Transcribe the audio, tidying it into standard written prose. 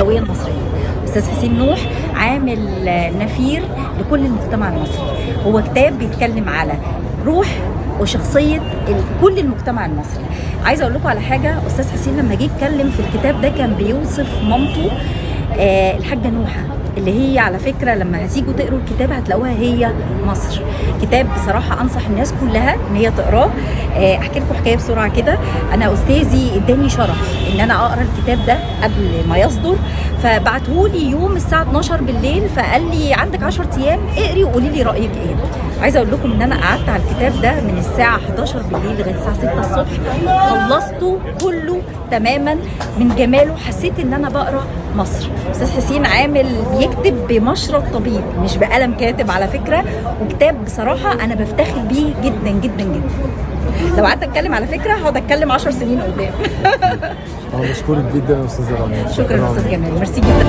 الهويه المصريه. استاذ حسين نوح عامل نفير لكل المجتمع المصري. هو كتاب بيتكلم على روح وشخصيه كل المجتمع المصري. عايزه اقول لكم على حاجه، استاذ حسين لما جه يتكلم في الكتاب ده كان بيوصف مامته الحاجه نوحه، اللي هي على فكره لما هتيجوا تقروا الكتاب هتلاقوها هي مصر. كتاب بصراحه انصح الناس كلها ان هي تقراه. احكي لكم حكايه بسرعه كده. انا استاذي اداني شرف ان انا اقرا الكتاب ده قبل ما يصدر، فبعتهولي يوم الساعه 12 بالليل، فقال لي عندك 10 ايام اقري وقولي لي رايك ايه. عايزه اقول لكم ان انا قعدت على الكتاب ده من الساعه 11 بالليل لغايه الساعه 6 الصبح، خلصته كله تماما من جماله. حسيت ان انا بقرا مصر. استاذ حسين عامل بيكتب بمشرط طبيب مش بقلم كاتب على فكره، وكتاب بصراحه انا بفتخر بيه جدا جدا جدا. لو قعدت اتكلم على فكره هقعد اتكلم 10 سنين قدام. انا بشكرك جدا يا استاذه رنا. شكرا يا استاذ جمال، ميرسي جدا.